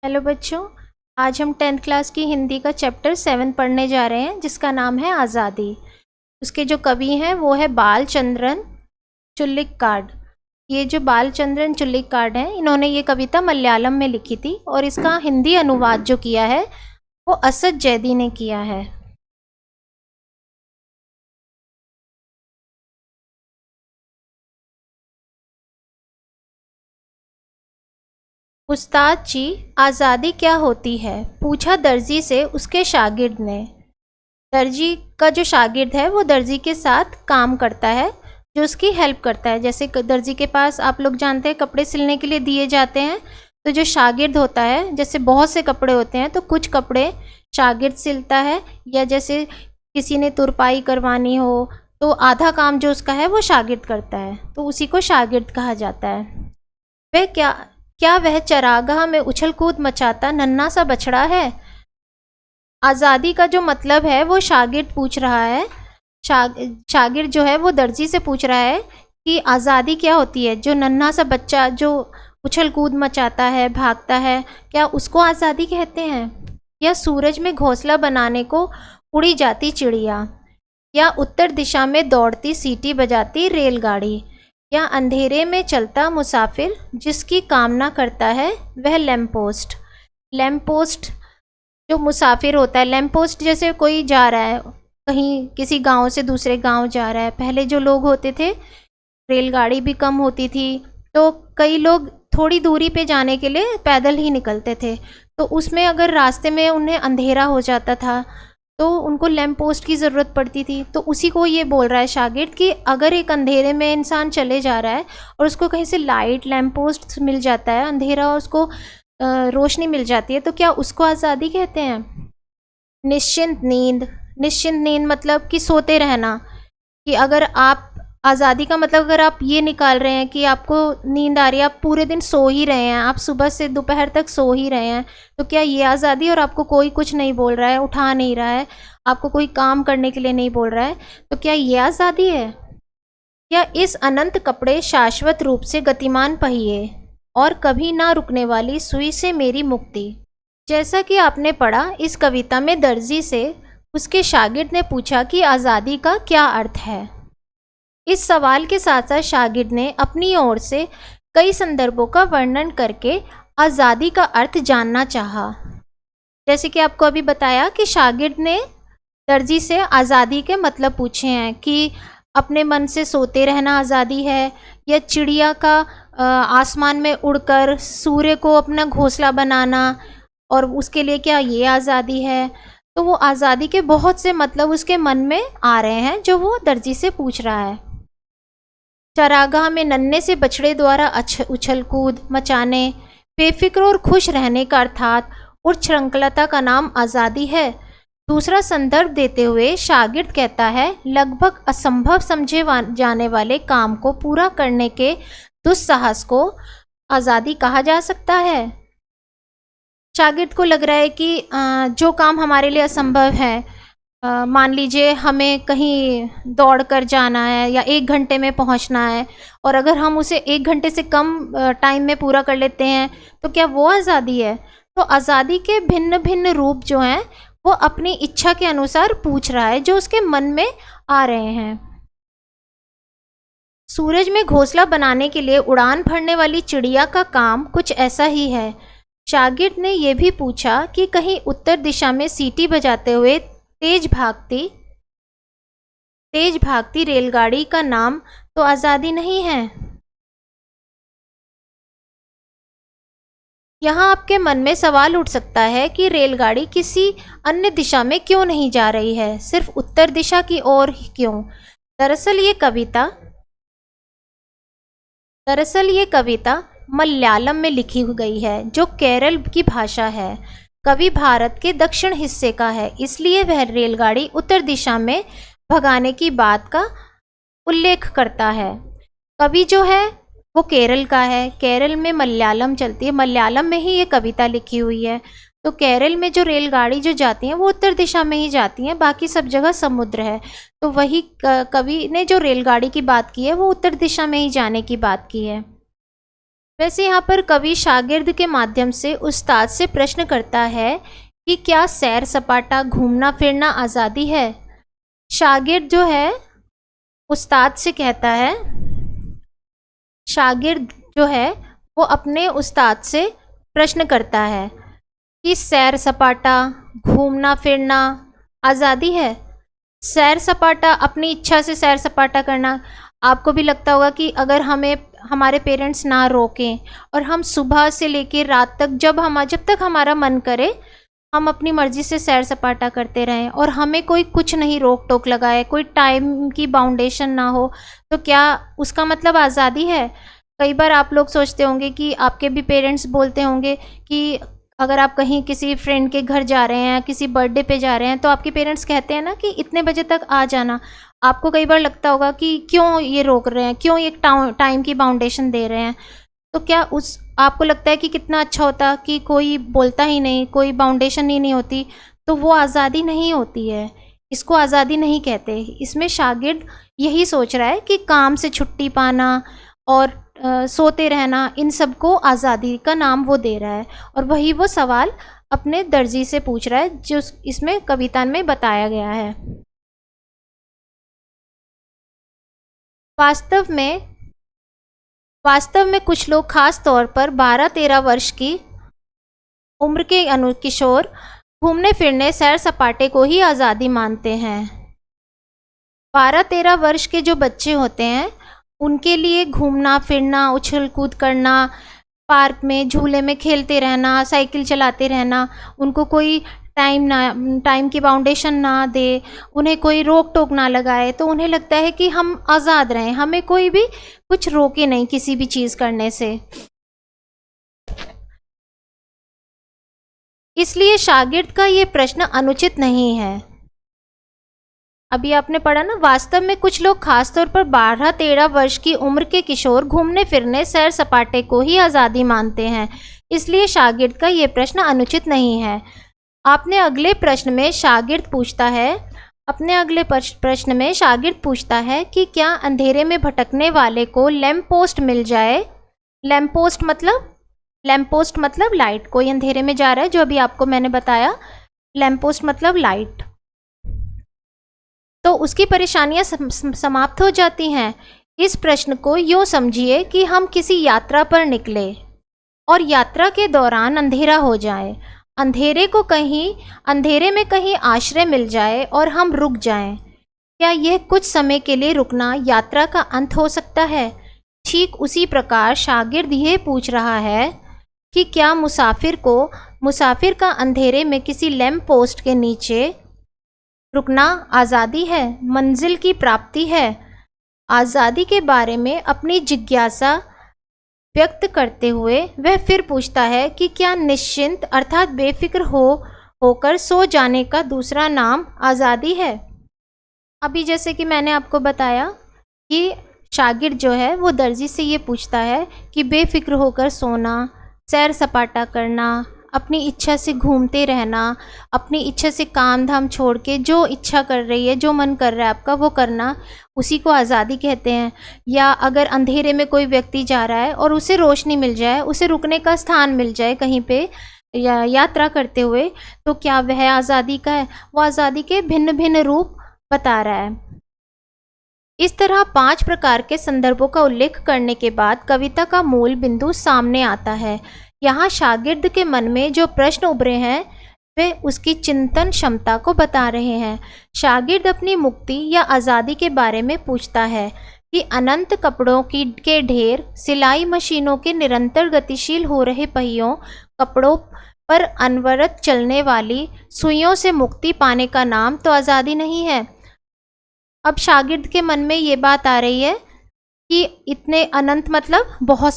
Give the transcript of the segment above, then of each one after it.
Hello बच्चों। आज हम 10th क्लास की हिंदी का चैप्टर 7 पढ़ने जा रहे हैं जिसका नाम है आज़ादी। उसके जो कवि हैं वो है बालचंद्रन चुल्लिकाड। ये जो बालचंद्रन चुल्लिकाड हैं इन्होंने ये कविता मलयालम में लिखी थी और इसका हिंदी अनुवाद जो किया है वो असद जैदी ने किया है। उस्ताद जी, आज़ादी क्या होती है, पूछा दर्जी से उसके शागिर्द ने। दर्जी का जो शागिर्द है वो दर्जी के साथ काम करता है, जो उसकी हेल्प करता है। जैसे दर्जी के पास आप लोग जानते हैं कपड़े सिलने के लिए दिए जाते हैं, तो जो शागिर्द होता है, जैसे बहुत से कपड़े होते हैं तो कुछ कपड़े शागिर्द सिलता है, या जैसे किसी ने तुरपाई करवानी हो तो आधा काम जो उसका है वो शागिर्द करता है, तो उसी को शागिर्द कहा जाता है। वह क्या क्या वह चरागाह में उछल कूद मचाता नन्हा सा बछड़ा है। आज़ादी का जो मतलब है वो शागिर्द पूछ रहा है। शागिर्द जो है वो दर्जी से पूछ रहा है कि आज़ादी क्या होती है। जो नन्हा सा बच्चा जो उछल कूद मचाता है, भागता है, क्या उसको आज़ादी कहते हैं? या सूरज में घोंसला बनाने को उड़ी जाती चिड़िया, या उत्तर दिशा में दौड़ती सीटी बजाती रेलगाड़ी, या अंधेरे में चलता मुसाफिर जिसकी कामना करता है वह लैंप पोस्ट। लैंप पोस्ट जो मुसाफिर होता है, लैंप पोस्ट जैसे कोई जा रहा है कहीं, किसी गांव से दूसरे गांव जा रहा है। पहले जो लोग होते थे, रेलगाड़ी भी कम होती थी, तो कई लोग थोड़ी दूरी पे जाने के लिए पैदल ही निकलते थे, तो उसमें अगर रास्ते में उन्हें अंधेरा हो जाता था तो उनको लैंप पोस्ट की ज़रूरत पड़ती थी। तो उसी को ये बोल रहा है शागिर्द कि अगर एक अंधेरे में इंसान चले जा रहा है और उसको कहीं से लाइट लैंप पोस्ट मिल जाता है, अंधेरा और उसको रोशनी मिल जाती है, तो क्या उसको आज़ादी कहते हैं? निश्चिंत नींद। निश्चिंत नींद मतलब कि सोते रहना, कि अगर आप आज़ादी का मतलब अगर आप ये निकाल रहे हैं कि आपको नींद आ रही है, आप पूरे दिन सो ही रहे हैं, आप सुबह से दोपहर तक सो ही रहे हैं, तो क्या ये आज़ादी? और आपको कोई कुछ नहीं बोल रहा है, उठा नहीं रहा है, आपको कोई काम करने के लिए नहीं बोल रहा है, तो क्या ये आज़ादी है? या इस अनंत कपड़े शाश्वत रूप से गतिमान पहिए और कभी ना रुकने वाली सुई से मेरी मुक्ति। जैसा कि आपने पढ़ा, इस कविता में दर्जी से उसके शागिर्द ने पूछा कि आज़ादी का क्या अर्थ है। इस सवाल के साथ साथ शागिर्द ने अपनी ओर से कई संदर्भों का वर्णन करके आज़ादी का अर्थ जानना चाहा। जैसे कि आपको अभी बताया कि शागिर्द ने दर्जी से आज़ादी के मतलब पूछे हैं कि अपने मन से सोते रहना आज़ादी है, या चिड़िया का आसमान में उड़कर सूर्य को अपना घोंसला बनाना, और उसके लिए क्या ये आज़ादी है? तो वो आज़ादी के बहुत से मतलब उसके मन में आ रहे हैं जो वो दर्जी से पूछ रहा है। चरागाह में नन्हे से बछड़े द्वारा उछल कूद मचाने, बेफिक्र और खुश रहने का अर्थात और श्रृंखलता का नाम आज़ादी है। दूसरा संदर्भ देते हुए शागिर्द कहता है, लगभग असंभव समझे जाने वाले काम को पूरा करने के दुस्साहस को आज़ादी कहा जा सकता है। शागिर्द को लग रहा है कि जो काम हमारे लिए असंभव है, मान लीजिए हमें कहीं दौड़ कर जाना है या 1 घंटे में पहुंचना है, और अगर हम उसे 1 घंटे से कम टाइम में पूरा कर लेते हैं तो क्या वो आज़ादी है? तो आज़ादी के भिन्न भिन्न रूप जो हैं वो अपनी इच्छा के अनुसार पूछ रहा है, जो उसके मन में आ रहे हैं। सूरज में घोंसला बनाने के लिए उड़ान भरने वाली चिड़िया का काम कुछ ऐसा ही है। शागिर्द ने यह भी पूछा कि कहीं उत्तर दिशा में सीटी बजाते हुए तेज भागती रेलगाड़ी का नाम तो आज़ादी नहीं है? यहाँ आपके मन में सवाल उठ सकता है कि रेलगाड़ी किसी अन्य दिशा में क्यों नहीं जा रही है, सिर्फ उत्तर दिशा की ओर क्यों? दरअसल ये कविता मलयालम में लिखी गई है, जो केरल की भाषा है। कवि भारत के दक्षिण हिस्से का है, इसलिए वह रेलगाड़ी उत्तर दिशा में भगाने की बात का उल्लेख करता है। कवि जो है वो केरल का है, केरल में मलयालम चलती है, मलयालम में ही ये कविता लिखी हुई है। तो केरल में जो रेलगाड़ी जो जाती हैं वो उत्तर दिशा में ही जाती हैं, बाकी सब जगह समुद्र है। तो वही कवि ने जो रेलगाड़ी की बात की है वो उत्तर दिशा में ही जाने की बात की है। वैसे यहाँ पर कवि शागिर्द के माध्यम से उस्ताद से प्रश्न करता है कि क्या सैर सपाटा घूमना फिरना आज़ादी है। शागिर्द जो है उस्ताद से कहता है, शागिर्द जो है वो अपने उस्ताद से प्रश्न करता है कि सैर सपाटा घूमना फिरना आज़ादी है। सैर सपाटा, अपनी इच्छा से सैर सपाटा करना। आपको भी लगता होगा कि अगर हमें हमारे पेरेंट्स ना रोकें और हम सुबह से लेकर रात तक जब तक हमारा मन करे हम अपनी मर्ज़ी से सैर सपाटा करते रहें और हमें कोई कुछ नहीं रोक टोक लगाए, कोई टाइम की बाउंडेशन ना हो, तो क्या उसका मतलब आज़ादी है। कई बार आप लोग सोचते होंगे कि आपके भी पेरेंट्स बोलते होंगे कि अगर आप कहीं किसी फ्रेंड के घर जा रहे हैं, किसी बर्थडे पे जा रहे हैं, तो आपके पेरेंट्स कहते हैं ना कि इतने बजे तक आ जाना। आपको कई बार लगता होगा कि क्यों ये रोक रहे हैं, क्यों ये टाइम की बाउंडेशन दे रहे हैं। तो क्या आपको लगता है कि कितना अच्छा होता कि कोई बोलता ही नहीं, कोई बाउंडेशन ही नहीं होती। तो वो आज़ादी नहीं होती है, इसको आज़ादी नहीं कहते। इसमें शागिर्द यही सोच रहा है कि काम से छुट्टी पाना और सोते रहना, इन सबको आज़ादी का नाम वो दे रहा है। और वही वो सवाल अपने दर्जी से पूछ रहा है जो इसमें कविता में बताया गया है। वास्तव में कुछ लोग खास तौर पर 12-13 वर्ष की उम्र के किशोर घूमने फिरने सैर सपाटे को ही आज़ादी मानते हैं। 12-13 वर्ष के जो बच्चे होते हैं उनके लिए घूमना फिरना, उछल कूद करना, पार्क में झूले में खेलते रहना, साइकिल चलाते रहना, उनको कोई टाइम की बाउंडेशन ना दे, उन्हें कोई रोक टोक ना लगाए, तो उन्हें लगता है कि हम आज़ाद रहें, हमें कोई भी कुछ रोके नहीं किसी भी चीज़ करने से। इसलिए शागिर्द का ये प्रश्न अनुचित नहीं है। अभी आपने पढ़ा ना, वास्तव में कुछ लोग खासतौर पर 12-13 वर्ष की उम्र के किशोर घूमने फिरने सैर सपाटे को ही आज़ादी मानते हैं, इसलिए शागिर्द का ये प्रश्न अनुचित नहीं है। अपने अगले प्रश्न में शागिर्द पूछता है कि क्या अंधेरे में भटकने वाले को लैंप पोस्ट मिल जाए। लैंप पोस्ट मतलब लाइट। कोई अंधेरे में जा रहा है, जो अभी आपको मैंने बताया, लैंप पोस्ट मतलब लाइट, तो उसकी परेशानियां समाप्त हो जाती हैं। इस प्रश्न को यूँ समझिए कि हम किसी यात्रा पर निकले और यात्रा के दौरान अंधेरा हो जाए, अंधेरे में कहीं आश्रय मिल जाए और हम रुक जाएं। क्या यह कुछ समय के लिए रुकना यात्रा का अंत हो सकता है। ठीक उसी प्रकार शागिर्द यह पूछ रहा है कि क्या मुसाफिर का अंधेरे में किसी लैंप पोस्ट के नीचे रुकना आज़ादी है, मंजिल की प्राप्ति है। आज़ादी के बारे में अपनी जिज्ञासा व्यक्त करते हुए वह फिर पूछता है कि क्या निश्चिंत अर्थात बेफिक्र होकर सो जाने का दूसरा नाम आज़ादी है। अभी जैसे कि मैंने आपको बताया कि शागिर्द जो है वो दर्जी से ये पूछता है कि बेफिक्र होकर सोना, सैर सपाटा करना, अपनी इच्छा से घूमते रहना, अपनी इच्छा से काम धाम छोड़ के जो इच्छा कर रही है, जो मन कर रहा है आपका वो करना, उसी को आज़ादी कहते हैं। या अगर अंधेरे में कोई व्यक्ति जा रहा है और उसे रोशनी मिल जाए, उसे रुकने का स्थान मिल जाए कहीं पे या यात्रा करते हुए, तो क्या वह आज़ादी का है। वो आज़ादी के भिन्न भिन्न रूप बता रहा है। इस तरह 5 प्रकार के संदर्भों का उल्लेख करने के बाद कविता का मूल बिंदु सामने आता है। यहाँ शागिर्द के मन में जो प्रश्न उभरे हैं वे उसकी चिंतन क्षमता को बता रहे हैं। शागिर्द अपनी मुक्ति या आज़ादी के बारे में पूछता है कि अनंत कपड़ों के ढेर, सिलाई मशीनों के निरंतर गतिशील हो रहे पहियों, कपड़ों पर अनवरत चलने वाली सुइयों से मुक्ति पाने का नाम तो आज़ादी नहीं है। अब शागिर्द के मन में ये बात आ रही है कि इतने अनंत मतलब बहुत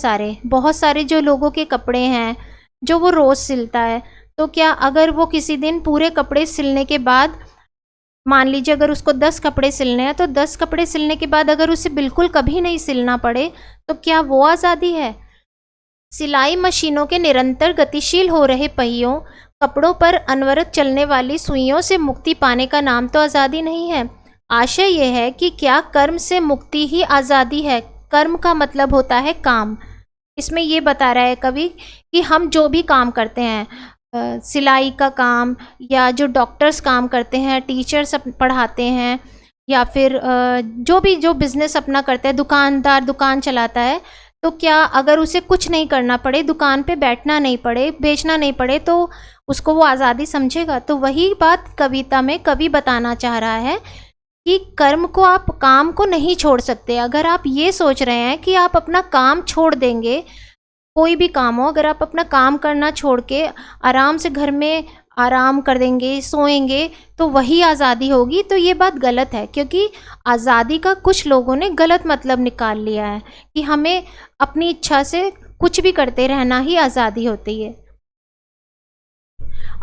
सारे जो लोगों के कपड़े हैं जो वो रोज़ सिलता है, तो क्या अगर वो किसी दिन पूरे कपड़े सिलने के बाद, मान लीजिए अगर उसको 10 कपड़े सिलने हैं, तो 10 कपड़े सिलने के बाद अगर उसे बिल्कुल कभी नहीं सिलना पड़े, तो क्या वो आज़ादी है। सिलाई मशीनों के निरंतर गतिशील हो रहे पहियों, कपड़ों पर अनवरत चलने वाली सुइयों से मुक्ति पाने का नाम तो आज़ादी नहीं है। आशय यह है कि क्या कर्म से मुक्ति ही आज़ादी है। कर्म का मतलब होता है काम, इसमें ये बता रहा है कवि कि हम जो भी काम करते हैं, सिलाई का काम, या जो डॉक्टर्स काम करते हैं, टीचर्स पढ़ाते हैं, या फिर जो बिज़नेस अपना करता है, दुकानदार दुकान चलाता है, तो क्या अगर उसे कुछ नहीं करना पड़े, दुकान पे बैठना नहीं पड़े, बेचना नहीं पड़े, तो उसको वो आज़ादी समझेगा? तो वही बात कविता में कवि बताना चाह रहा है कि काम को नहीं छोड़ सकते। अगर आप ये सोच रहे हैं कि आप अपना काम छोड़ देंगे, कोई भी काम हो, अगर आप अपना काम करना छोड़ के आराम से घर में आराम कर देंगे, सोएंगे, तो वही आज़ादी होगी, तो ये बात गलत है। क्योंकि आज़ादी का कुछ लोगों ने गलत मतलब निकाल लिया है कि हमें अपनी इच्छा से कुछ भी करते रहना ही आज़ादी होती है।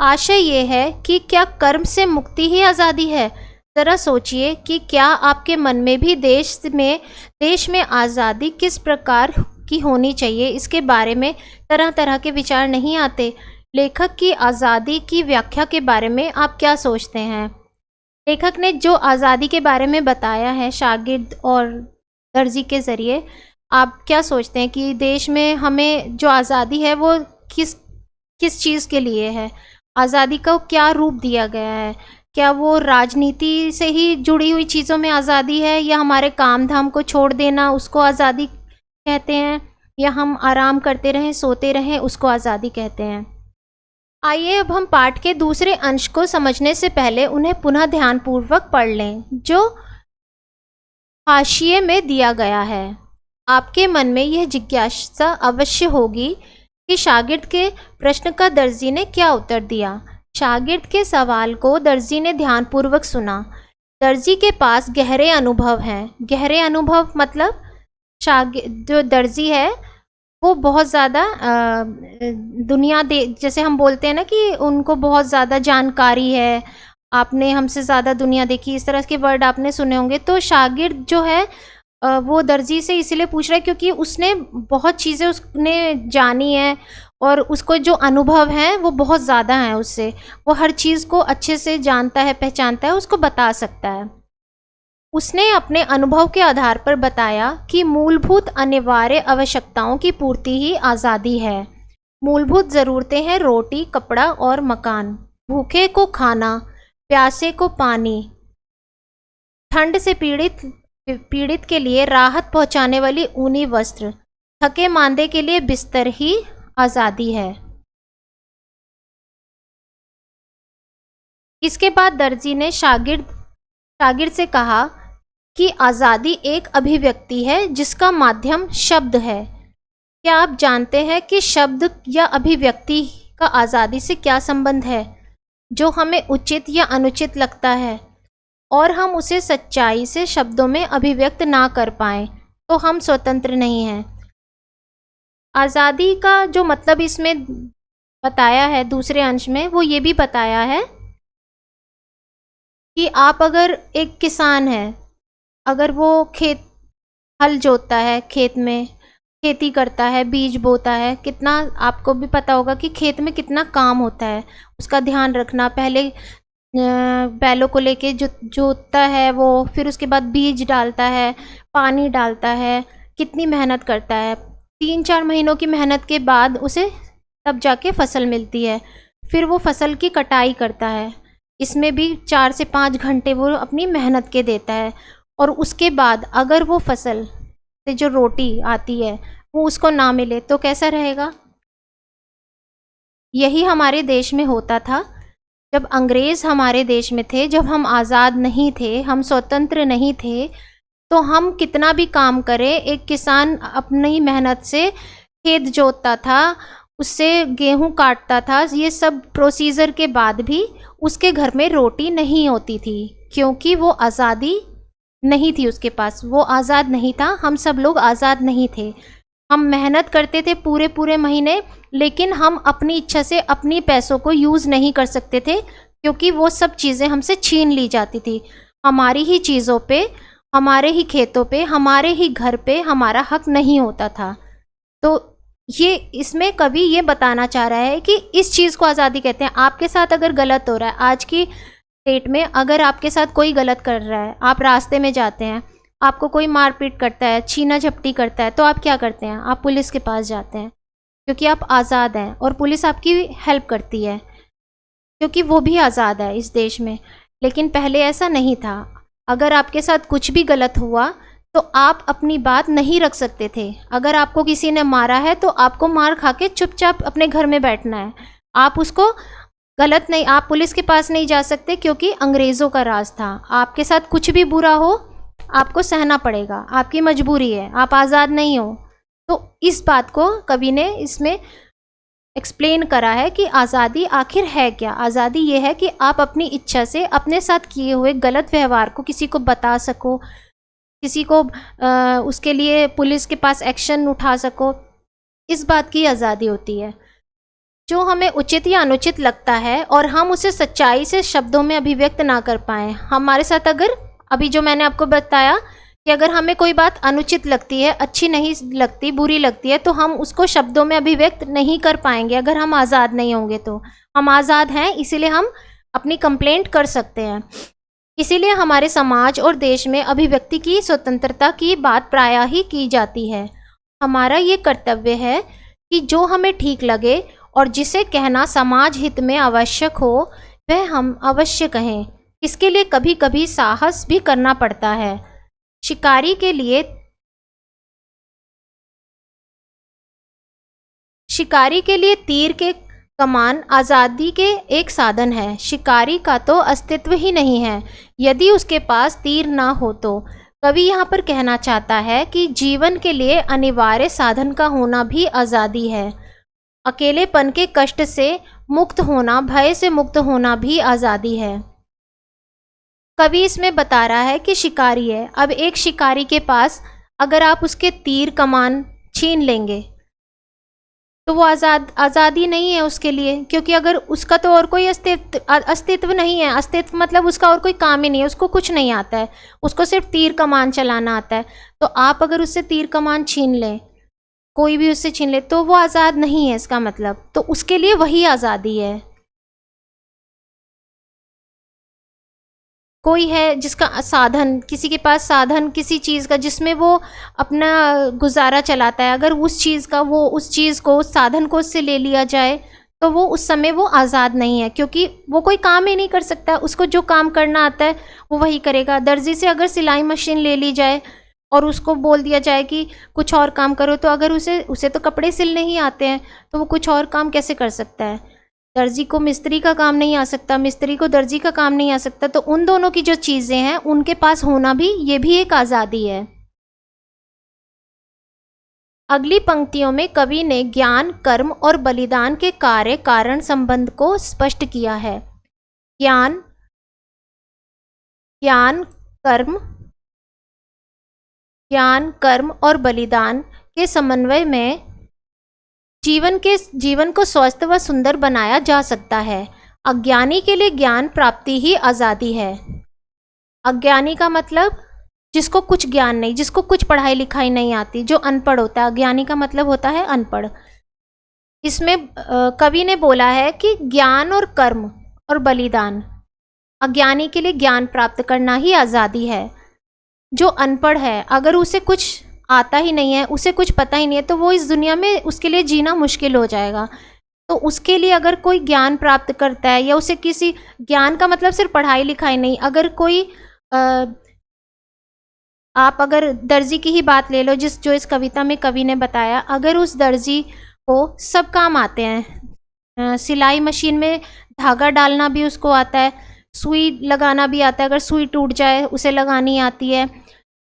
आशय ये है कि क्या कर्म से मुक्ति ही आज़ादी है? ज़रा सोचिए कि क्या आपके मन में भी देश में आज़ादी किस प्रकार की होनी चाहिए, इसके बारे में तरह तरह के विचार नहीं आते? लेखक की आज़ादी की व्याख्या के बारे में आप क्या सोचते हैं? लेखक ने जो आज़ादी के बारे में बताया है शागिर्द और दर्जी के ज़रिए, आप क्या सोचते हैं कि देश में हमें जो आज़ादी है वो किस चीज़ के लिए है? आज़ादी को क्या रूप दिया गया है? क्या वो राजनीति से ही जुड़ी हुई चीज़ों में आज़ादी है, या हमारे काम धाम को छोड़ देना उसको आज़ादी कहते हैं, या हम आराम करते रहें, सोते रहें, उसको आज़ादी कहते हैं? आइए अब हम पाठ के दूसरे अंश को समझने से पहले उन्हें पुनः ध्यानपूर्वक पढ़ लें, जो हाशिए में दिया गया है। आपके मन में यह जिज्ञासा अवश्य होगी कि शागिर्द के प्रश्न का दर्जी ने क्या उत्तर दिया। शागिर्द के सवाल को दर्जी ने ध्यानपूर्वक सुना। दर्जी के पास गहरे अनुभव हैं। गहरे अनुभव मतलब जो दर्जी है वो बहुत ज़्यादा जैसे हम बोलते हैं ना कि उनको बहुत ज़्यादा जानकारी है, आपने हमसे ज़्यादा दुनिया देखी, इस तरह के वर्ड आपने सुने होंगे। तो शागिर्द जो है वो दर्जी से इसलिए पूछ रहा है क्योंकि उसने बहुत चीज़ें उसने जानी है, और उसको जो अनुभव हैं वो बहुत ज़्यादा हैं उससे। वो हर चीज़ को अच्छे से जानता है, पहचानता है, उसको बता सकता है। उसने अपने अनुभव के आधार पर बताया कि मूलभूत अनिवार्य आवश्यकताओं की पूर्ति ही आज़ादी है। मूलभूत ज़रूरतें हैं रोटी, कपड़ा और मकान, भूखे को खाना, प्यासे को पानी, ठंड से पीड़ित के लिए राहत पहुंचाने वाली ऊनी वस्त्र, थके मांदे के लिए बिस्तर ही आज़ादी है। इसके बाद दर्जी ने शागिर्द से कहा कि आज़ादी एक अभिव्यक्ति है जिसका माध्यम शब्द है। क्या आप जानते हैं कि शब्द या अभिव्यक्ति का आज़ादी से क्या संबंध है? जो हमें उचित या अनुचित लगता है और हम उसे सच्चाई से शब्दों में अभिव्यक्त ना कर पाएं, तो हम स्वतंत्र नहीं हैं। आज़ादी का जो मतलब इसमें बताया है दूसरे अंश में, वो ये भी बताया है कि आप अगर एक किसान है, अगर वो हल जोतता है, खेत में खेती करता है, बीज बोता है, कितना आपको भी पता होगा कि खेत में कितना काम होता है, उसका ध्यान रखना। पहले बैलों को लेके जोतता है वो, फिर उसके बाद बीज डालता है, पानी डालता है, कितनी मेहनत करता है। 3-4 महीनों की मेहनत के बाद उसे तब जाके फसल मिलती है। फिर वो फसल की कटाई करता है, इसमें भी 4 से 5 घंटे वो अपनी मेहनत के देता है। और उसके बाद अगर वो फसल से जो रोटी आती है वो उसको ना मिले तो कैसा रहेगा? यही हमारे देश में होता था जब अंग्रेज़ हमारे देश में थे, जब हम आज़ाद नहीं थे, हम स्वतंत्र नहीं थे, तो हम कितना भी काम करें, एक किसान अपनी मेहनत से खेत जोतता था, उससे गेहूँ काटता था, ये सब प्रोसीजर के बाद भी उसके घर में रोटी नहीं होती थी, क्योंकि वो आज़ादी नहीं थी उसके पास, वो आज़ाद नहीं था। हम सब लोग आज़ाद नहीं थे। हम मेहनत करते थे पूरे पूरे महीने, लेकिन हम अपनी इच्छा से अपनी पैसों को यूज़ नहीं कर सकते थे, क्योंकि वो सब चीज़ें हमसे छीन ली जाती थी। हमारी ही चीज़ों पे, हमारे ही खेतों पे, हमारे ही घर पे हमारा हक नहीं होता था। तो ये इसमें कवि ये बताना चाह रहा है कि इस चीज़ को आज़ादी कहते हैं। आपके साथ अगर गलत हो रहा है, आज की डेट में अगर आपके साथ कोई गलत कर रहा है, आप रास्ते में जाते हैं, आपको कोई मारपीट करता है, छीना झपटी करता है, तो आप क्या करते हैं? आप पुलिस के पास जाते हैं, क्योंकि आप आज़ाद हैं और पुलिस आपकी हेल्प करती है, क्योंकि वो भी आज़ाद है इस देश में। लेकिन पहले ऐसा नहीं था। अगर आपके साथ कुछ भी गलत हुआ तो आप अपनी बात नहीं रख सकते थे। अगर आपको किसी ने मारा है तो आपको मार खा के चुपचाप अपने घर में बैठना है। आप उसको गलत नहीं, आप पुलिस के पास नहीं जा सकते, क्योंकि अंग्रेज़ों का राज था। आपके साथ कुछ भी बुरा हो आपको सहना पड़ेगा, आपकी मजबूरी है, आप आज़ाद नहीं हो। तो इस बात को कवि ने इसमें एक्सप्लेन करा है कि आज़ादी आखिर है क्या। आज़ादी ये है कि आप अपनी इच्छा से अपने साथ किए हुए गलत व्यवहार को किसी को बता सको, किसी को उसके लिए पुलिस के पास एक्शन उठा सको, इस बात की आज़ादी होती है। जो हमें उचित या अनुचित लगता है और हम उसे सच्चाई से शब्दों में अभिव्यक्त ना कर पाएँ। हमारे साथ अगर अभी जो मैंने आपको बताया कि अगर हमें कोई बात अनुचित लगती है, अच्छी नहीं लगती, बुरी लगती है, तो हम उसको शब्दों में अभिव्यक्त नहीं कर पाएंगे। अगर हम आज़ाद नहीं होंगे तो हम आज़ाद हैं, इसीलिए हम अपनी कंप्लेंट कर सकते हैं। इसीलिए हमारे समाज और देश में अभिव्यक्ति की स्वतंत्रता की बात प्रायः ही की जाती है। हमारा ये कर्तव्य है कि जो हमें ठीक लगे और जिसे कहना समाज हित में आवश्यक हो वह हम अवश्य कहें। इसके लिए कभी कभी साहस भी करना पड़ता है। शिकारी के लिए तीर के कमान आज़ादी के एक साधन है। शिकारी का तो अस्तित्व ही नहीं है यदि उसके पास तीर ना हो तो। कवि यहाँ पर कहना चाहता है कि जीवन के लिए अनिवार्य साधन का होना भी आज़ादी है। अकेलेपन के कष्ट से मुक्त होना, भय से मुक्त होना भी आज़ादी है। कवि इसमें बता रहा है कि शिकारी है। अब एक शिकारी के पास अगर आप उसके तीर कमान छीन लेंगे तो वो आज़ादी नहीं है उसके लिए, क्योंकि अगर उसका तो और कोई अस्तित्व नहीं है। अस्तित्व मतलब उसका और कोई काम ही नहीं है, उसको कुछ नहीं आता है, उसको सिर्फ तीर कमान चलाना आता है। तो आप अगर उससे तीर कमान छीन लें, कोई भी उससे छीन ले, तो वो आज़ाद नहीं है इसका मतलब। तो उसके लिए वही आज़ादी है। कोई है जिसका साधन, किसी के पास साधन किसी चीज़ का जिसमें वो अपना गुजारा चलाता है, अगर उस चीज़ को, उस साधन को उससे ले लिया जाए तो वो उस समय वो आज़ाद नहीं है, क्योंकि वो कोई काम ही नहीं कर सकता। उसको जो काम करना आता है वो वही करेगा। दर्जी से अगर सिलाई मशीन ले ली जाए और उसको बोल दिया जाए कि कुछ और काम करो, तो अगर उसे तो कपड़े सिलने ही आते हैं, तो वो कुछ और काम कैसे कर सकता है? दर्जी को मिस्त्री का काम नहीं आ सकता, मिस्त्री को दर्जी का काम नहीं आ सकता। तो उन दोनों की जो चीज़ें हैं उनके पास होना भी, ये भी एक आज़ादी है। अगली पंक्तियों में कवि ने ज्ञान, कर्म और बलिदान के कार्य कारण संबंध को स्पष्ट किया है। ज्ञान, कर्म और बलिदान के समन्वय में जीवन को स्वस्थ व सुंदर बनाया जा सकता है। अज्ञानी के लिए ज्ञान प्राप्ति ही आज़ादी है। अज्ञानी का मतलब जिसको कुछ ज्ञान नहीं, जिसको कुछ पढ़ाई लिखाई नहीं आती, जो अनपढ़ होता है। अज्ञानी का मतलब होता है अनपढ़। इसमें कवि ने बोला है कि ज्ञान और कर्म और बलिदान, अज्ञानी के लिए ज्ञान प्राप्त करना ही आज़ादी है। जो अनपढ़ है, अगर उसे कुछ आता ही नहीं है, उसे कुछ पता ही नहीं है, तो वो इस दुनिया में उसके लिए जीना मुश्किल हो जाएगा। तो उसके लिए अगर कोई ज्ञान प्राप्त करता है, या उसे किसी ज्ञान का मतलब सिर्फ पढ़ाई लिखाई नहीं, अगर कोई आप अगर दर्जी की ही बात ले लो, जो इस कविता में कवि ने बताया, अगर उस दर्जी को सब काम आते हैं, सिलाई मशीन में धागा डालना भी उसको आता है, सुई लगाना भी आता है, अगर सुई टूट जाए उसे लगानी आती है,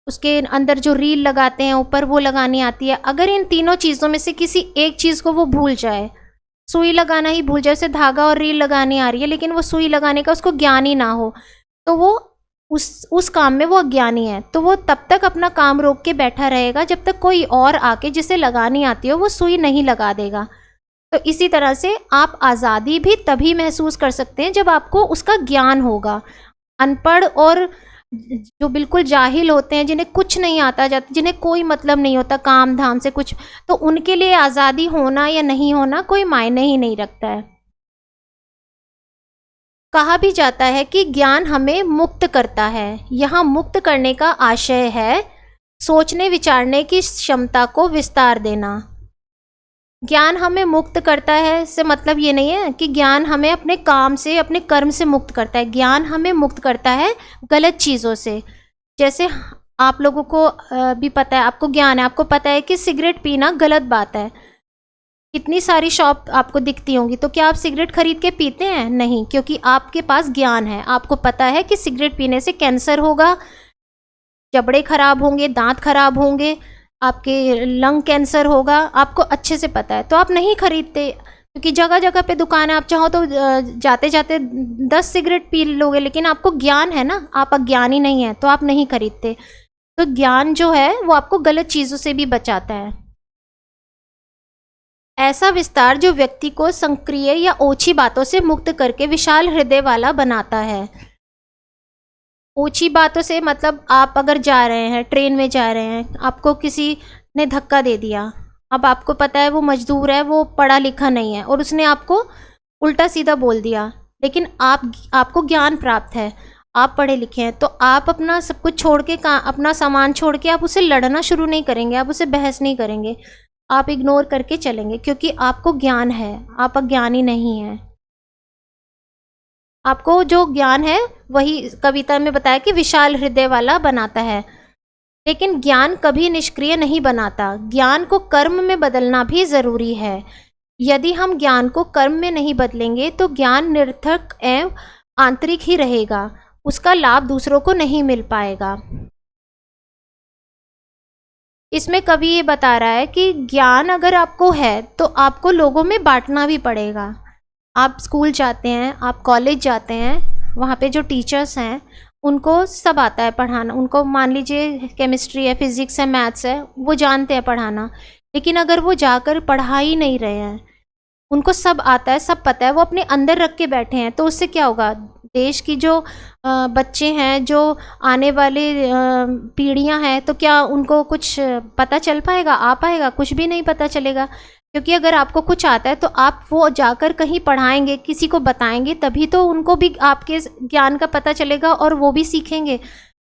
उसके अंदर जो रील लगाते हैं ऊपर वो लगानी आती है। अगर इन तीनों चीज़ों में से किसी एक चीज़ को वो भूल जाए, सुई लगाना ही भूल जाए, उसे धागा और रील लगानी आ रही है लेकिन वो सुई लगाने का उसको ज्ञान ही ना हो, तो वो उस काम में वो अज्ञानी है। तो वो तब तक अपना काम रोक के बैठा रहेगा जब तक कोई और आके जिसे लगानी आती हो वो सुई नहीं लगा देगा। तो इसी तरह से आप आज़ादी भी तभी महसूस कर सकते हैं जब आपको उसका ज्ञान होगा। अनपढ़ और जो बिल्कुल जाहिल होते हैं, जिन्हें कुछ नहीं आता जाता, जिन्हें कोई मतलब नहीं होता काम धाम से कुछ, तो उनके लिए आज़ादी होना या नहीं होना कोई मायने ही नहीं रखता है। कहा भी जाता है कि ज्ञान हमें मुक्त करता है। यहाँ मुक्त करने का आशय है सोचने विचारने की क्षमता को विस्तार देना। ज्ञान हमें मुक्त करता है से मतलब ये नहीं है कि ज्ञान हमें अपने काम से, अपने कर्म से मुक्त करता है। ज्ञान हमें मुक्त करता है गलत चीज़ों से। जैसे आप लोगों को भी पता है, आपको ज्ञान है, आपको पता है कि सिगरेट पीना गलत बात है। कितनी सारी शॉप आपको दिखती होंगी, तो क्या आप सिगरेट खरीद के पीते हैं? नहीं, क्योंकि आपके पास ज्ञान है। आपको पता है कि सिगरेट पीने से कैंसर होगा, जबड़े खराब होंगे, दांत खराब होंगे, आपके लंग कैंसर होगा, आपको अच्छे से पता है, तो आप नहीं खरीदते। क्योंकि जगह जगह पे दुकान है, आप चाहो तो जाते जाते 10 सिगरेट पी लोगे, लेकिन आपको ज्ञान है ना, आप अज्ञानी नहीं है, तो आप नहीं खरीदते। तो ज्ञान जो है वो आपको गलत चीज़ों से भी बचाता है। ऐसा विस्तार जो व्यक्ति को संक्रिय या ओछी बातों से मुक्त करके विशाल हृदय वाला बनाता है। ओछी बातों से मतलब आप अगर जा रहे हैं, ट्रेन में जा रहे हैं, आपको किसी ने धक्का दे दिया, अब आपको पता है वो मजदूर है, वो पढ़ा लिखा नहीं है, और उसने आपको उल्टा सीधा बोल दिया, लेकिन आपको ज्ञान प्राप्त है, आप पढ़े लिखे हैं, तो आप अपना सब कुछ छोड़ के, अपना सामान छोड़ के आप उसे लड़ना शुरू नहीं करेंगे, आप उसे बहस नहीं करेंगे, आप इग्नोर करके चलेंगे, क्योंकि आपको ज्ञान है, आप अज्ञानी नहीं हैं। आपको जो ज्ञान है वही कविता में बताया कि विशाल हृदय वाला बनाता है। लेकिन ज्ञान कभी निष्क्रिय नहीं बनाता, ज्ञान को कर्म में बदलना भी ज़रूरी है। यदि हम ज्ञान को कर्म में नहीं बदलेंगे तो ज्ञान निरर्थक एवं आंतरिक ही रहेगा, उसका लाभ दूसरों को नहीं मिल पाएगा। इसमें कवि ये बता रहा है कि ज्ञान अगर आपको है तो आपको लोगों में बांटना भी पड़ेगा। आप स्कूल जाते हैं, आप कॉलेज जाते हैं, वहाँ पे जो टीचर्स हैं उनको सब आता है पढ़ाना, उनको मान लीजिए केमिस्ट्री है, फिज़िक्स है, मैथ्स है, वो जानते हैं पढ़ाना, लेकिन अगर वो जाकर पढ़ा ही नहीं रहे हैं, उनको सब आता है, सब पता है, वो अपने अंदर रख के बैठे हैं, तो उससे क्या होगा? देश की जो बच्चे हैं, जो आने वाले पीढ़ियां हैं, तो क्या उनको कुछ पता चल पाएगा, आ पाएगा? कुछ भी नहीं पता चलेगा। क्योंकि अगर आपको कुछ आता है तो आप वो जाकर कहीं पढ़ाएंगे, किसी को बताएंगे, तभी तो उनको भी आपके ज्ञान का पता चलेगा और वो भी सीखेंगे।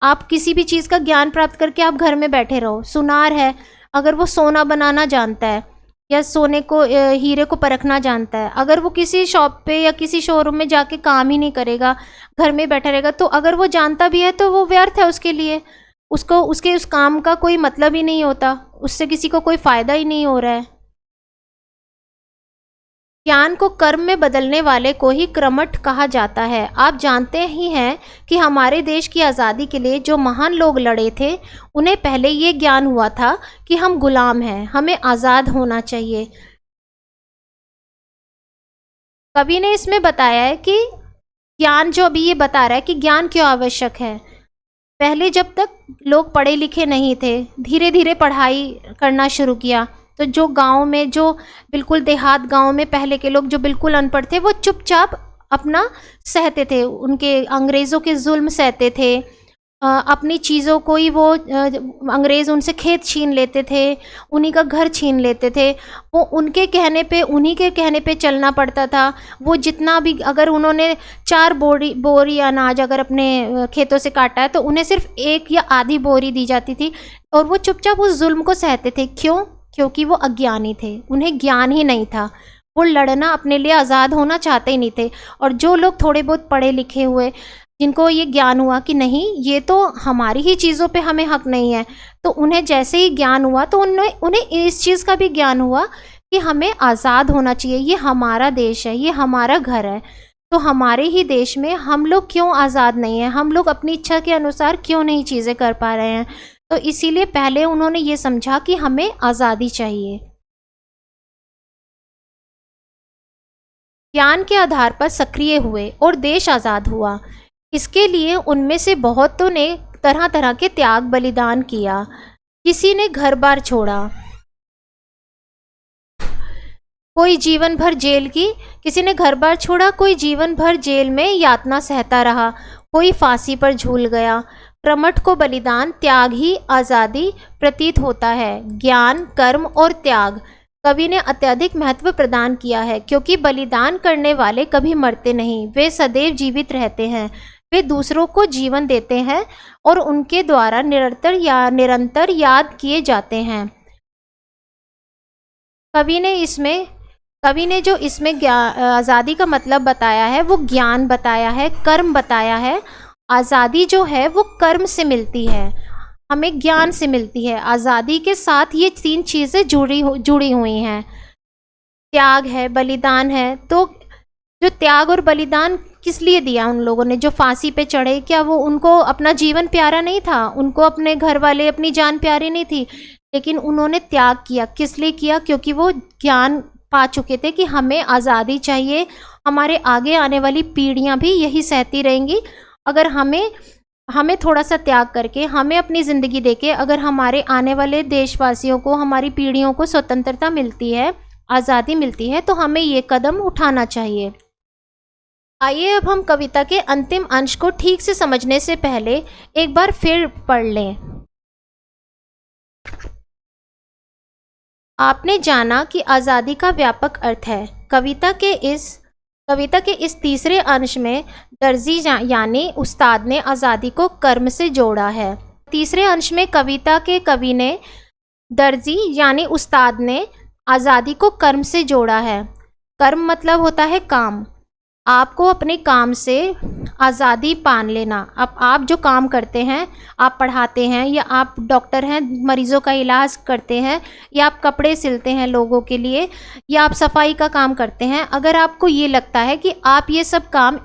आप किसी भी चीज़ का ज्ञान प्राप्त करके आप घर में बैठे रहो, सुनार है, अगर वो सोना बनाना जानता है या सोने को, हीरे को परखना जानता है, अगर वो किसी शॉप पे या किसी शोरूम में जाके काम ही नहीं करेगा, घर में बैठा रहेगा, तो अगर वो जानता भी है तो वो व्यर्थ है उसके लिए, उसको उसके उस काम का कोई मतलब ही नहीं होता, उससे किसी को कोई फ़ायदा ही नहीं हो रहा है। ज्ञान को कर्म में बदलने वाले को ही कर्मठ कहा जाता है। आप जानते ही हैं कि हमारे देश की आज़ादी के लिए जो महान लोग लड़े थे, उन्हें पहले ये ज्ञान हुआ था कि हम गुलाम हैं, हमें आज़ाद होना चाहिए। कवि ने इसमें बताया है कि ज्ञान, जो अभी ये बता रहा है कि ज्ञान क्यों आवश्यक है। पहले जब तक लोग पढ़े लिखे नहीं थे, धीरे धीरे पढ़ाई करना शुरू किया, तो जो गांव में, जो बिल्कुल देहात गांव में पहले के लोग जो बिल्कुल अनपढ़ थे, वो चुपचाप अपना सहते थे, उनके अंग्रेज़ों के जुल्म सहते थे, अपनी चीज़ों को ही वो अंग्रेज़ उनसे खेत छीन लेते थे, उन्हीं का घर छीन लेते थे, वो उनके कहने पे, उन्हीं के कहने पे चलना पड़ता था। वो जितना भी, अगर उन्होंने 4 बोरी अनाज अगर अपने खेतों से काटा है तो उन्हें सिर्फ 1 या आधी बोरी दी जाती थी, और वो चुपचाप उस जुल्म को सहते थे। क्यों? क्योंकि वो अज्ञानी थे, उन्हें ज्ञान ही नहीं था, वो लड़ना, अपने लिए आज़ाद होना चाहते ही नहीं थे। और जो लोग थोड़े बहुत पढ़े लिखे हुए, जिनको ये ज्ञान हुआ कि नहीं, ये तो हमारी ही चीज़ों पे हमें हक नहीं है, तो उन्हें जैसे ही ज्ञान हुआ तो उन्हें इस चीज़ का भी ज्ञान हुआ कि हमें आज़ाद होना चाहिए, ये हमारा देश है, ये हमारा घर है, तो हमारे ही देश में हम लोग क्यों आज़ाद नहीं हैं, हम लोग अपनी इच्छा के अनुसार क्यों नहीं चीज़ें कर पा रहे हैं। तो इसीलिए पहले उन्होंने ये समझा कि हमें आज़ादी चाहिए। ज्ञान के आधार पर सक्रिय हुए और देश आज़ाद हुआ। इसके लिए उनमें से बहुतों ने तरह तरह के त्याग बलिदान किया। किसी ने घर बार छोड़ा, कोई जीवन भर जेल की, किसी ने घर बार छोड़ा, कोई जीवन भर जेल में यातना सहता रहा, कोई फांसी पर झूल गया। कर्मठ को बलिदान, त्याग ही आज़ादी प्रतीत होता है। ज्ञान, कर्म और त्याग कवि ने अत्यधिक महत्व प्रदान किया है, क्योंकि बलिदान करने वाले कभी मरते नहीं, वे सदैव जीवित रहते हैं। वे दूसरों को जीवन देते हैं और उनके द्वारा निरंतर याद किए जाते हैं। कवि ने जो इसमें आज़ादी का मतलब बताया है वो ज्ञान बताया है, कर्म बताया है। आज़ादी जो है वो कर्म से मिलती है, हमें ज्ञान से मिलती है। आज़ादी के साथ ये 3 चीज़ें जुड़ी हुई हैं। त्याग है, बलिदान है। तो जो त्याग और बलिदान किस लिए दिया उन लोगों ने जो फांसी पे चढ़े? क्या वो उनको अपना जीवन प्यारा नहीं था? उनको अपने घर वाले, अपनी जान प्यारी नहीं थी? लेकिन उन्होंने त्याग किया। किस लिए किया? क्योंकि वो ज्ञान पा चुके थे कि हमें आज़ादी चाहिए, हमारे आगे आने वाली पीढ़ियां भी यही सहती रहेंगी। अगर हमें थोड़ा सा त्याग करके, हमें अपनी ज़िंदगी देके अगर हमारे आने वाले देशवासियों को, हमारी पीढ़ियों को स्वतंत्रता मिलती है, आज़ादी मिलती है, तो हमें ये कदम उठाना चाहिए। आइए अब हम कविता के अंतिम अंश को ठीक से समझने से पहले एक बार फिर पढ़ लें। आपने जाना कि आज़ादी का व्यापक अर्थ है। कविता के इस तीसरे अंश में दर्जी यानी उस्ताद ने आज़ादी को कर्म से जोड़ा है। तीसरे अंश में कविता के कवि ने, दर्जी यानी उस्ताद ने आज़ादी को कर्म से जोड़ा है। कर्म मतलब होता है काम। आपको अपने काम से आज़ादी पान लेना। अब आप जो काम करते हैं, आप पढ़ाते हैं या आप डॉक्टर हैं, मरीज़ों का इलाज करते हैं, या आप कपड़े सिलते हैं लोगों के लिए, या आप सफाई का काम करते हैं, अगर आपको ये लगता है कि आप ये सब काम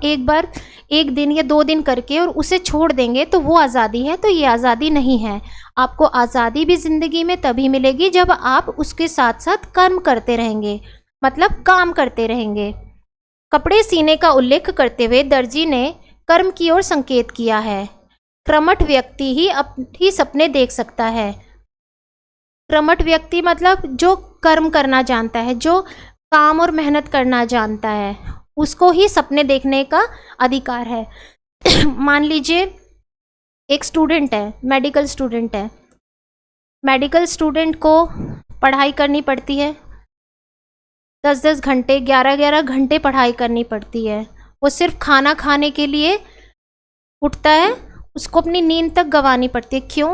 एक दिन या 2 दिन करके और उसे छोड़ देंगे तो वो आज़ादी है, तो ये आज़ादी नहीं है। आपको आज़ादी भी ज़िंदगी में तभी मिलेगी जब आप उसके साथ साथ कर्म करते रहेंगे, मतलब काम करते रहेंगे। कपड़े सीने का उल्लेख करते हुए दर्जी ने कर्म की ओर संकेत किया है। कर्मठ व्यक्ति ही सपने देख सकता है। कर्मठ व्यक्ति मतलब जो कर्म करना जानता है, जो काम और मेहनत करना जानता है, उसको ही सपने देखने का अधिकार है। मान लीजिए एक स्टूडेंट है, मेडिकल स्टूडेंट को पढ़ाई करनी पड़ती है, 10-10 घंटे, 11-11 घंटे पढ़ाई करनी पड़ती है। वो सिर्फ खाना खाने के लिए उठता है, उसको अपनी नींद तक गंवानी पड़ती है। क्यों?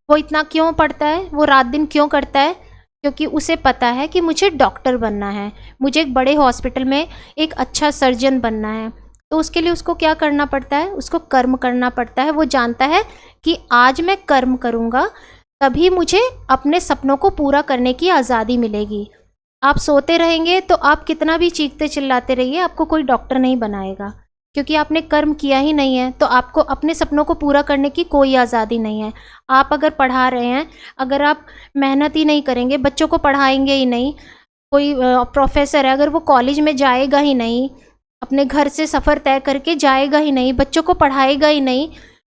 वो इतना क्यों पढ़ता है? वो रात दिन क्यों करता है? क्योंकि उसे पता है कि मुझे डॉक्टर बनना है, मुझे एक बड़े हॉस्पिटल में एक अच्छा सर्जन बनना है। तो उसके लिए उसको क्या करना पड़ता है? उसको कर्म करना पड़ता है। वो जानता है कि आज मैं कर्म करूँगा तभी मुझे अपने सपनों को पूरा करने की आज़ादी मिलेगी। आप सोते रहेंगे तो आप कितना भी चीखते चिल्लाते रहिए, आपको कोई डॉक्टर नहीं बनाएगा, क्योंकि आपने कर्म किया ही नहीं है। तो आपको अपने सपनों को पूरा करने की कोई आज़ादी नहीं है। आप अगर पढ़ा रहे हैं, अगर आप मेहनत ही नहीं करेंगे, बच्चों को पढ़ाएंगे ही नहीं, कोई प्रोफेसर है, अगर वो कॉलेज में जाएगा ही नहीं, अपने घर से सफ़र तय करके जाएगा ही नहीं, बच्चों को पढ़ाएगा ही नहीं,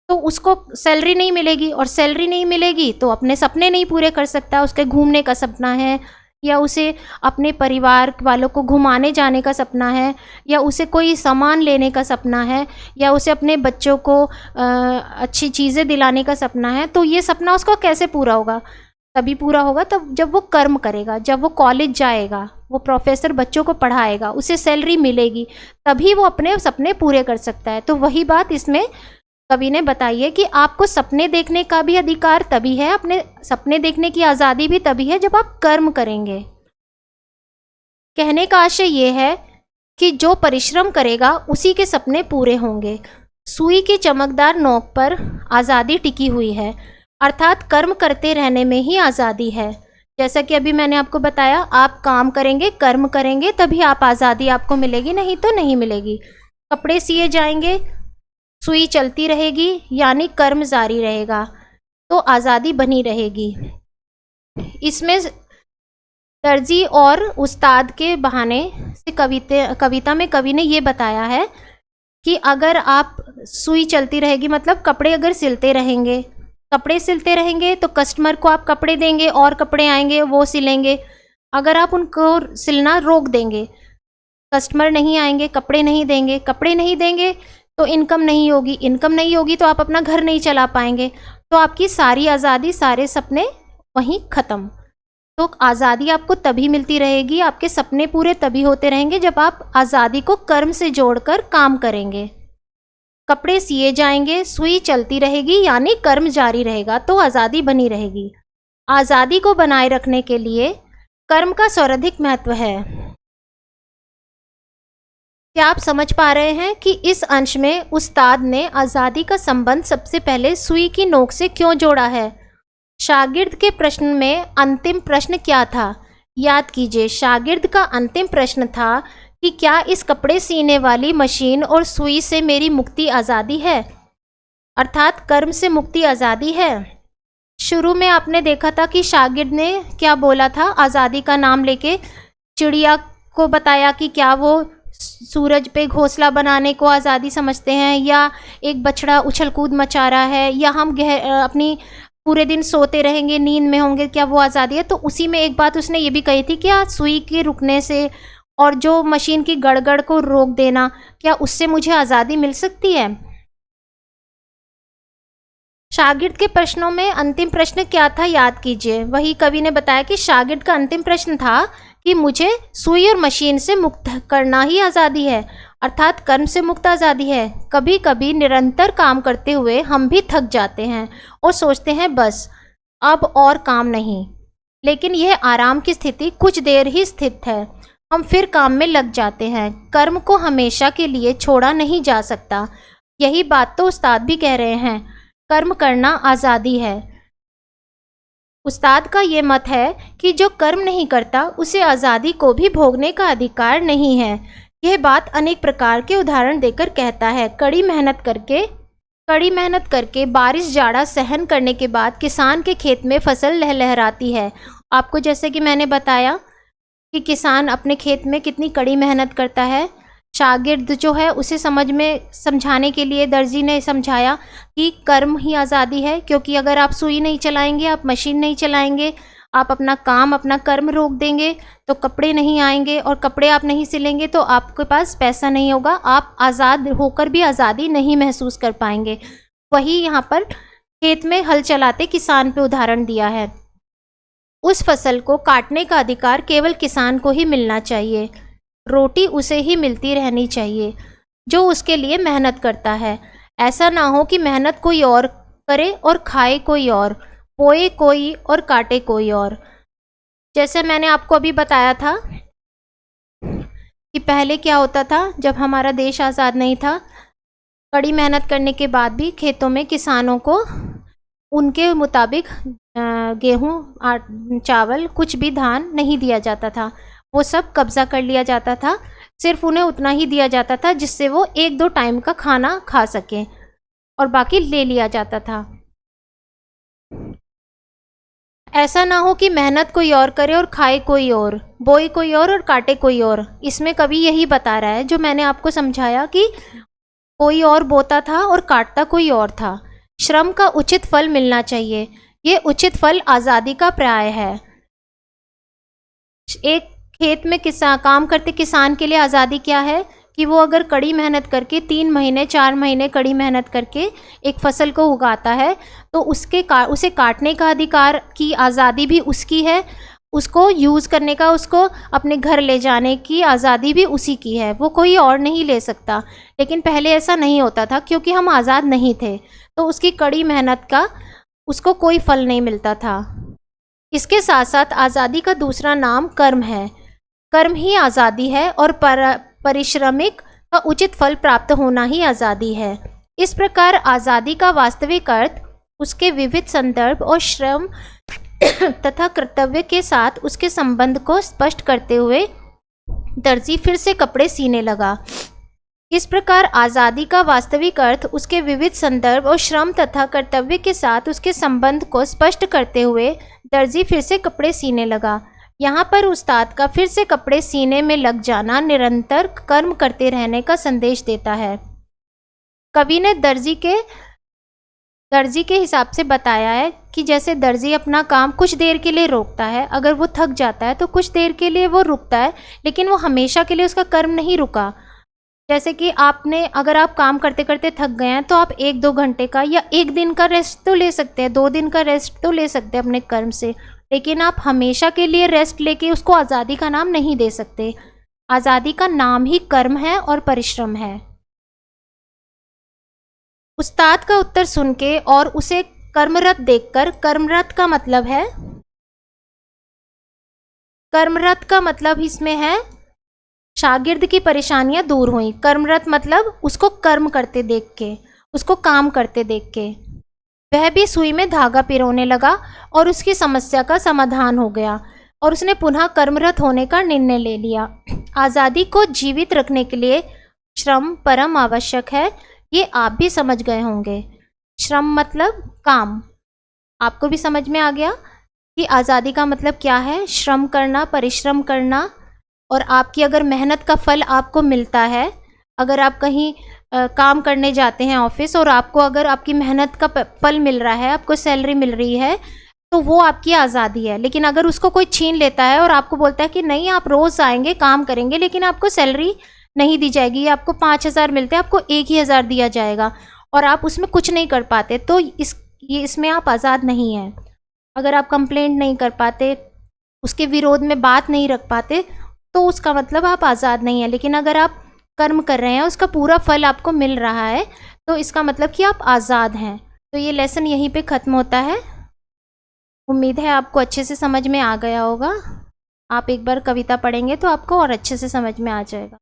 तो उसको सैलरी नहीं मिलेगी, और सैलरी नहीं मिलेगी तो अपने सपने नहीं पूरे कर सकता। उसके घूमने का सपना है, या उसे अपने परिवार वालों को घुमाने जाने का सपना है, या उसे कोई सामान लेने का सपना है, या उसे अपने बच्चों को अच्छी चीज़ें दिलाने का सपना है। तो ये सपना उसका कैसे पूरा होगा? तभी पूरा होगा तब जब वो कर्म करेगा, जब वो कॉलेज जाएगा, वो प्रोफेसर बच्चों को पढ़ाएगा, उसे सैलरी मिलेगी, तभी वो अपने सपने पूरे कर सकता है। तो वही बात इसमें कवि ने बताई है कि आपको सपने देखने का भी अधिकार तभी है, अपने सपने देखने की आज़ादी भी तभी है जब आप कर्म करेंगे। कहने का आशय ये है कि जो परिश्रम करेगा उसी के सपने पूरे होंगे। सुई की चमकदार नोक पर आज़ादी टिकी हुई है, अर्थात कर्म करते रहने में ही आज़ादी है। जैसा कि अभी मैंने आपको बताया, आप काम करेंगे, कर्म करेंगे, तभी आप आज़ादी आपको मिलेगी, नहीं तो नहीं मिलेगी। कपड़े सिए जाएंगे, सुई चलती रहेगी, यानी कर्म जारी रहेगा, तो आज़ादी बनी रहेगी। इसमें दर्जी और उस्ताद के बहाने से कविता में कवि ने ये बताया है कि अगर आप सुई चलती रहेगी, मतलब कपड़े अगर सिलते रहेंगे तो कस्टमर को आप कपड़े देंगे और कपड़े आएंगे, वो सिलेंगे। अगर आप उनको सिलना रोक देंगे, कस्टमर नहीं आएंगे, कपड़े नहीं देंगे तो इनकम नहीं होगी तो आप अपना घर नहीं चला पाएंगे, तो आपकी सारी आज़ादी, सारे सपने वहीं ख़त्म। तो आज़ादी आपको तभी मिलती रहेगी, आपके सपने पूरे तभी होते रहेंगे जब आप आज़ादी को कर्म से जोड़कर काम करेंगे। कपड़े सिए जाएंगे, सुई चलती रहेगी, यानी कर्म जारी रहेगा, तो आज़ादी बनी रहेगी। आज़ादी को बनाए रखने के लिए कर्म का सर्वाधिक महत्व है। क्या आप समझ पा रहे हैं कि इस अंश में उस्ताद ने आज़ादी का संबंध सबसे पहले सुई की नोक से क्यों जोड़ा है? शागिर्द के प्रश्न में अंतिम प्रश्न क्या था? याद कीजिए, शागिर्द का अंतिम प्रश्न था कि क्या इस कपड़े सीने वाली मशीन और सुई से मेरी मुक्ति आज़ादी है, अर्थात कर्म से मुक्ति आज़ादी है। शुरू में आपने देखा था कि शागिर्द ने क्या बोला था, आज़ादी का नाम लेके चिड़िया को बताया कि क्या वो सूरज पे घोंसला बनाने को आज़ादी समझते हैं, या एक बछड़ा उछल कूद मचा रहा है, या हम अपनी पूरे दिन सोते रहेंगे, नींद में होंगे, क्या वो आज़ादी है? तो उसी में एक बात उसने ये भी कही थी कि क्या सुई के रुकने से और जो मशीन की गड़गड़ को रोक देना, क्या उससे मुझे आज़ादी मिल सकती है? शागिर्द के प्रश्नों में अंतिम प्रश्न क्या था, याद कीजिए। वही कवि ने बताया कि शागिर्द का अंतिम प्रश्न था कि मुझे सुई और मशीन से मुक्त करना ही आज़ादी है, अर्थात कर्म से मुक्त आज़ादी है। कभी कभी निरंतर काम करते हुए हम भी थक जाते हैं और सोचते हैं बस अब और काम नहीं, लेकिन यह आराम की स्थिति कुछ देर ही स्थित है, हम फिर काम में लग जाते हैं। कर्म को हमेशा के लिए छोड़ा नहीं जा सकता। यही बात तो उस्ताद भी कह रहे हैं, कर्म करना आज़ादी है। उस्ताद का ये मत है कि जो कर्म नहीं करता उसे आज़ादी को भी भोगने का अधिकार नहीं है। यह बात अनेक प्रकार के उदाहरण देकर कहता है। कड़ी मेहनत करके बारिश जाड़ा सहन करने के बाद किसान के खेत में फसल लहलहाती है। आपको जैसे कि मैंने बताया कि किसान अपने खेत में कितनी कड़ी मेहनत करता है। शागिर्द जो है उसे समझाने के लिए दर्जी ने समझाया कि कर्म ही आज़ादी है, क्योंकि अगर आप सुई नहीं चलाएंगे, आप मशीन नहीं चलाएंगे, आप अपना काम अपना कर्म रोक देंगे तो कपड़े नहीं आएंगे, और कपड़े आप नहीं सिलेंगे तो आपके पास पैसा नहीं होगा, आप आज़ाद होकर भी आज़ादी नहीं महसूस कर पाएंगे। वही यहाँ पर खेत में हल चलाते किसान पे उदाहरण दिया है। उस फसल को काटने का अधिकार केवल किसान को ही मिलना चाहिए, रोटी उसे ही मिलती रहनी चाहिए जो उसके लिए मेहनत करता है। ऐसा ना हो कि मेहनत कोई और करे और खाए कोई और, बोए कोई और काटे कोई और। जैसे मैंने आपको अभी बताया था कि पहले क्या होता था, जब हमारा देश आज़ाद नहीं था, कड़ी मेहनत करने के बाद भी खेतों में किसानों को उनके मुताबिक गेहूँ, चावल, कुछ भी धान नहीं दिया जाता था। वो सब कब्जा कर लिया जाता था। सिर्फ उन्हें उतना ही दिया जाता था जिससे वो 1-2 टाइम का खाना खा सकें, और बाकी ले लिया जाता था। ऐसा ना हो कि मेहनत कोई और करे और खाए कोई और, बोए कोई और काटे कोई और। इसमें कवि यही बता रहा है जो मैंने आपको समझाया कि कोई और बोता था और काटता कोई और था। श्रम का उचित फल मिलना चाहिए, ये उचित फल आज़ादी का पर्याय है। एक खेत में काम करते किसान के लिए आज़ादी क्या है कि वो अगर कड़ी मेहनत करके 3 महीने 4 महीने कड़ी मेहनत करके एक फसल को उगाता है तो उसे काटने का अधिकार की आज़ादी भी उसकी है, उसको यूज़ करने का, उसको अपने घर ले जाने की आज़ादी भी उसी की है, वो कोई और नहीं ले सकता। लेकिन पहले ऐसा नहीं होता था क्योंकि हम आज़ाद नहीं थे, तो उसकी कड़ी मेहनत का उसको कोई फल नहीं मिलता था। इसके साथ साथ आज़ादी का दूसरा नाम कर्म है। कर्म ही आज़ादी है और परिश्रमिक का उचित फल प्राप्त होना ही आज़ादी है। इस प्रकार आज़ादी का वास्तविक अर्थ उसके विविध संदर्भ और श्रम तथा कर्तव्य के साथ उसके संबंध को स्पष्ट करते हुए दर्जी फिर से कपड़े सीने लगा। इस प्रकार आज़ादी का वास्तविक अर्थ उसके विविध संदर्भ और श्रम तथा कर्तव्य के साथ उसके संबंध को स्पष्ट करते हुए दर्जी फिर से कपड़े सीने लगा। यहाँ पर उस्ताद का फिर से कपड़े सीने में लग जाना निरंतर कर्म करते रहने का संदेश देता है। कवि ने दर्जी के हिसाब से बताया है कि जैसे दर्जी अपना काम कुछ देर के लिए रोकता है, अगर वो थक जाता है तो कुछ देर के लिए वो रुकता है, लेकिन वो हमेशा के लिए उसका कर्म नहीं रुका। जैसे कि अगर आप काम करते करते थक गए हैं तो आप 1-2 घंटे का या 1 दिन का रेस्ट तो ले सकते हैं, 2 दिन का रेस्ट तो ले सकते हैं अपने कर्म से, लेकिन आप हमेशा के लिए रेस्ट लेके उसको आज़ादी का नाम नहीं दे सकते। आज़ादी का नाम ही कर्म है और परिश्रम है। उस्ताद का उत्तर सुन के और उसे कर्मरत देखकर, कर्मरत का मतलब है, कर्मरत का मतलब इसमें है शागिर्द की परेशानियां दूर हुई। कर्मरत मतलब उसको कर्म करते देख के, उसको काम करते देख के। वह भी सुई में धागा पिरोने लगा और उसकी समस्या का समाधान हो गया और उसने पुनः कर्मरत होने का निर्णय ले लिया। आज़ादी को जीवित रखने के लिए श्रम परम आवश्यक है, ये आप भी समझ गए होंगे। श्रम मतलब काम। आपको भी समझ में आ गया कि आज़ादी का मतलब क्या है। श्रम करना, परिश्रम करना, और आपकी अगर मेहनत का फल आपको मिलता है, अगर आप कहीं काम करने जाते हैं ऑफिस और आपको अगर आपकी मेहनत का फल मिल रहा है, आपको सैलरी मिल रही है, तो वो आपकी आज़ादी है। लेकिन अगर उसको कोई छीन लेता है और आपको बोलता है कि नहीं आप रोज़ आएंगे काम करेंगे लेकिन आपको सैलरी नहीं दी जाएगी, आपको 5,000 मिलते हैं, आपको 1,000 दिया जाएगा और आप उसमें कुछ नहीं कर पाते, तो इसमें आप आज़ाद नहीं हैं। अगर आप कंप्लेंट नहीं कर पाते, उसके विरोध में बात नहीं रख पाते, तो उसका मतलब आप आज़ाद नहीं हैं। लेकिन अगर आप कर्म कर रहे हैं, उसका पूरा फल आपको मिल रहा है, तो इसका मतलब कि आप आज़ाद हैं। तो ये लेसन यहीं पे ख़त्म होता है। उम्मीद है आपको अच्छे से समझ में आ गया होगा। आप एक बार कविता पढ़ेंगे तो आपको और अच्छे से समझ में आ जाएगा।